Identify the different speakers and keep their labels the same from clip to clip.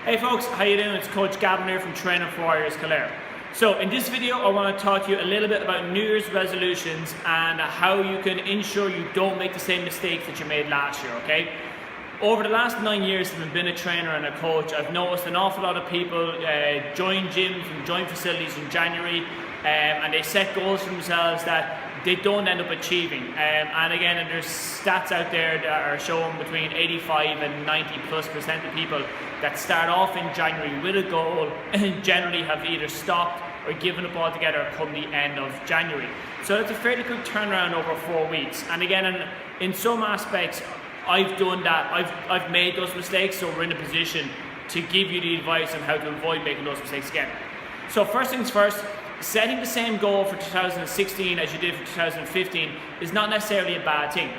Speaker 1: Hey folks, how you doing? It's Coach Gavin here from Training for Warriors Kildare. So in this video I want to talk to you a little bit about New Year's resolutions and how you can ensure you don't make the same mistakes that you made last year, okay? Over the last 9 years that I've been a trainer and a coach, I've noticed an awful lot of people join gyms and join facilities in January and they set goals for themselves that they don't end up achieving. And again, there's stats out there that are showing between 85 and 90+% of people that start off in January with a goal and generally have either stopped or given up altogether come the end of January. So it's a fairly quick turnaround over 4 weeks. And again, in some aspects, I've done that. I've made those mistakes, so we're in a position to give you the advice on how to avoid making those mistakes again. So first things first, setting the same goal for 2016 as you did for 2015 is not necessarily a bad thing.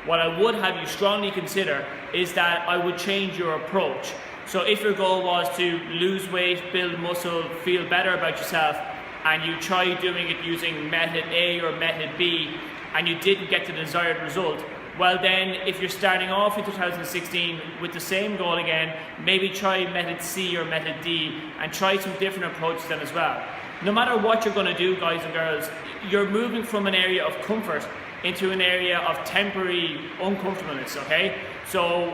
Speaker 1: What I would have you strongly consider is that I would change your approach. So if your goal was to lose weight, build muscle, feel better about yourself, and you try doing it using method A or method B, and you didn't get the desired result, well then, if you're starting off in 2016 with the same goal again, maybe try method C or method D, and try some different approaches then as well. No matter what you're going to do, guys and girls, you're moving from an area of comfort into an area of temporary uncomfortableness, okay? So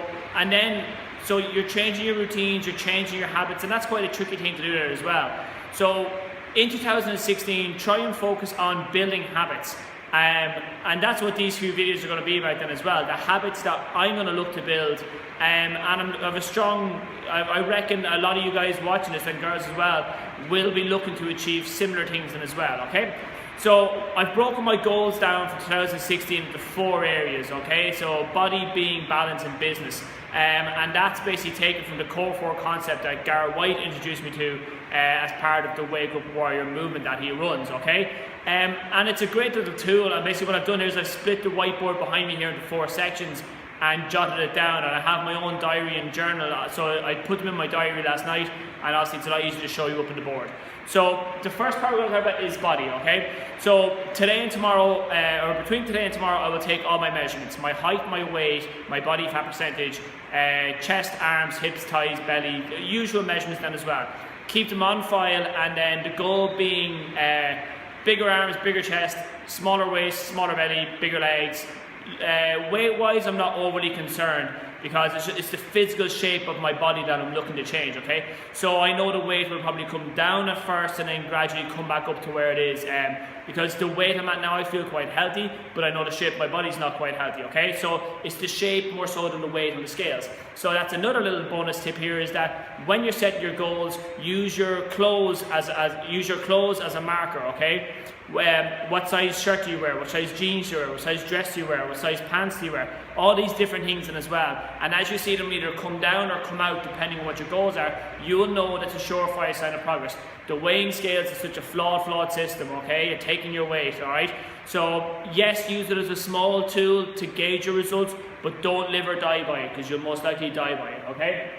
Speaker 1: you're changing your routines, you're changing your habits, and that's quite a tricky thing to do there as well. So in 2016, try and focus on building habits. And that's what these few videos are going to be about then as well, the habits that I'm going to look to build. And I reckon a lot of you guys watching this and girls as well will be looking to achieve similar things then as well, okay? So I've broken my goals down for 2016 into 4 areas, okay? So body, being, balance and business. And that's basically taken from the Core 4 concept that Garrett White introduced me to as part of the Wake Up Warrior movement that he runs, okay? And it's a great little tool, and basically what I've done here is I've split the whiteboard behind me here into 4 sections and jotted it down, and I have my own diary and journal, so I put them in my diary last night, and obviously it's a lot easier to show you up on the board. So the first part we're going to talk about is body, okay? So today and tomorrow, or between today and tomorrow, I will take all my measurements, my height, my weight, my body fat percentage, chest, arms, hips, thighs, belly, usual measurements then as well. Keep them on file, and then the goal being bigger arms, bigger chest, smaller waist, smaller belly, bigger legs. Weight-wise, I'm not overly concerned because it's the physical shape of my body that I'm looking to change, okay? So I know the weight will probably come down at first and then gradually come back up to where it is, because the weight I'm at now I feel quite healthy, but I know the shape of my body's not quite healthy, okay? So it's the shape more so than the weight on the scales. So that's another little bonus tip here, is that when you're setting your goals, use your clothes as a marker, okay? What size shirt do you wear, what size jeans do you wear, what size dress do you wear, what size pants do you wear, all these different things in as well. And as you see them either come down or come out depending on what your goals are, you'll know that's a surefire sign of progress. The weighing scales is such a flawed system, okay? You're taking your weight, alright? So yes, use it as a small tool to gauge your results, but don't live or die by it, because you'll most likely die by it, okay?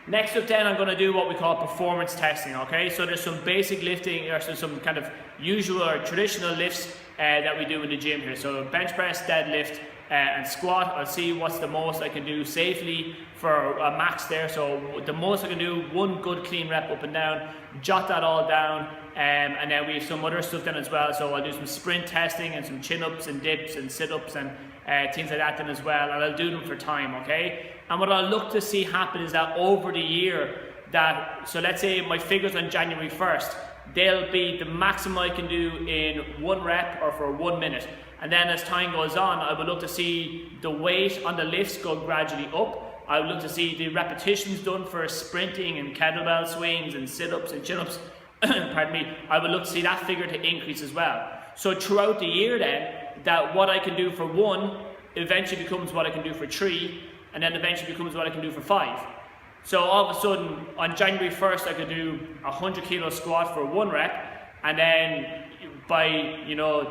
Speaker 1: Next up then, I'm going to do what we call performance testing, okay? So there's some basic lifting, or some kind of usual or traditional lifts that we do in the gym here. So bench press, deadlift, and squat. I'll see what's the most I can do safely for a max there. So the most I can do, 1 good clean rep up and down, jot that all down, and then we have some other stuff then as well. So I'll do some sprint testing and some chin-ups and dips and sit-ups and things like that then as well, and I'll do them for time, okay? And what I'll look to see happen is that over the year, so let's say my figures on January 1st, they'll be the maximum I can do in 1 rep or for 1 minute. And then as time goes on, I will look to see the weight on the lifts go gradually up. I will look to see the repetitions done for sprinting and kettlebell swings and sit-ups and chin-ups, pardon me, I will look to see that figure to increase as well. So throughout the year then, that what I can do for 1 eventually becomes what I can do for 3, and then eventually becomes what I can do for 5. So all of a sudden, on January 1st, I could do a 100 kilo squat for 1 rep, and then by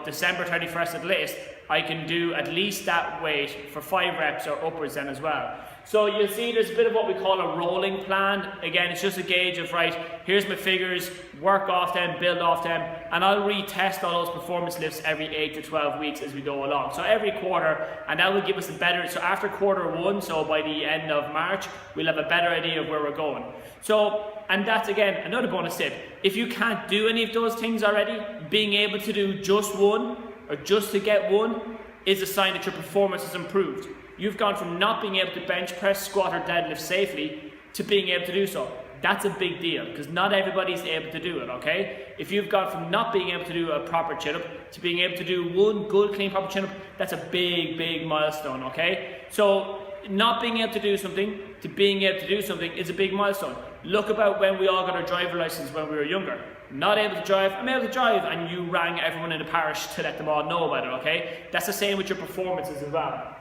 Speaker 1: December 31st at the latest, I can do at least that weight for 5 reps or upwards then as well. So you'll see there's a bit of what we call a rolling plan. Again, it's just a gauge of, right, here's my figures, work off them, build off them, and I'll retest all those performance lifts every 8 to 12 weeks as we go along. So every quarter, and that will give us a better, so after quarter 1, so by the end of March, we'll have a better idea of where we're going. So, and that's again, another bonus tip. If you can't do any of those things already, being able to do just one, or just to get one, is a sign that your performance has improved. You've gone from not being able to bench press, squat or deadlift safely to being able to do so. That's a big deal because not everybody's able to do it, okay? If you've gone from not being able to do a proper chin-up to being able to do one good, clean, proper chin-up, that's a big, big milestone, okay? So not being able to do something to being able to do something is a big milestone. Look about when we all got our driver license when we were younger. Not able to drive, I'm able to drive, and you rang everyone in the parish to let them all know about it, okay? That's the same with your performances as well.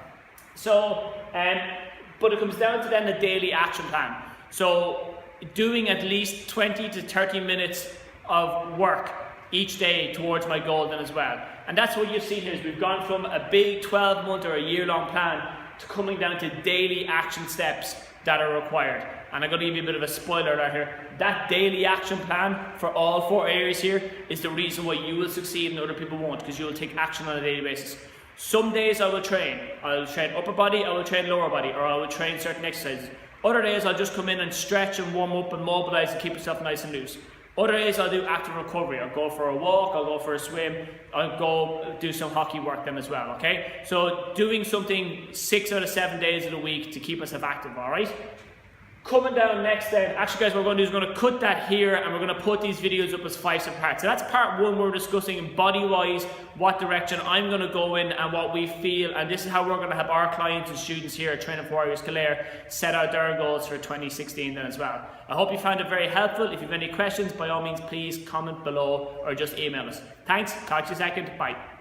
Speaker 1: So, but it comes down to then the daily action plan. So doing at least 20 to 30 minutes of work each day towards my goal then as well. And that's what you've seen here is we've gone from a big 12-month or a year-long plan to coming down to daily action steps that are required. And I'm going to give you a bit of a spoiler right here. That daily action plan for all 4 areas here is the reason why you will succeed and other people won't, because you will take action on a daily basis. Some days I will train upper body, I will train lower body, or I will train certain exercises. Other days I'll just come in and stretch and warm up and mobilize and keep yourself nice and loose. Other days I'll do active recovery. I'll go for a walk, I'll go for a swim, I'll go do some hockey work then as well, okay? So doing something 6 out of 7 days of the week to keep yourself active, alright? Coming down next then, actually guys, what we're going to do is we're going to cut that here and we're going to put these videos up as 5 separate parts. So that's part 1, we're discussing body-wise, what direction I'm going to go in and what we feel, and this is how we're going to help our clients and students here at Training for Warriors Kildare set out their goals for 2016 then as well. I hope you found it very helpful. If you have any questions, by all means, please comment below or just email us. Thanks, talk to you in a second, bye.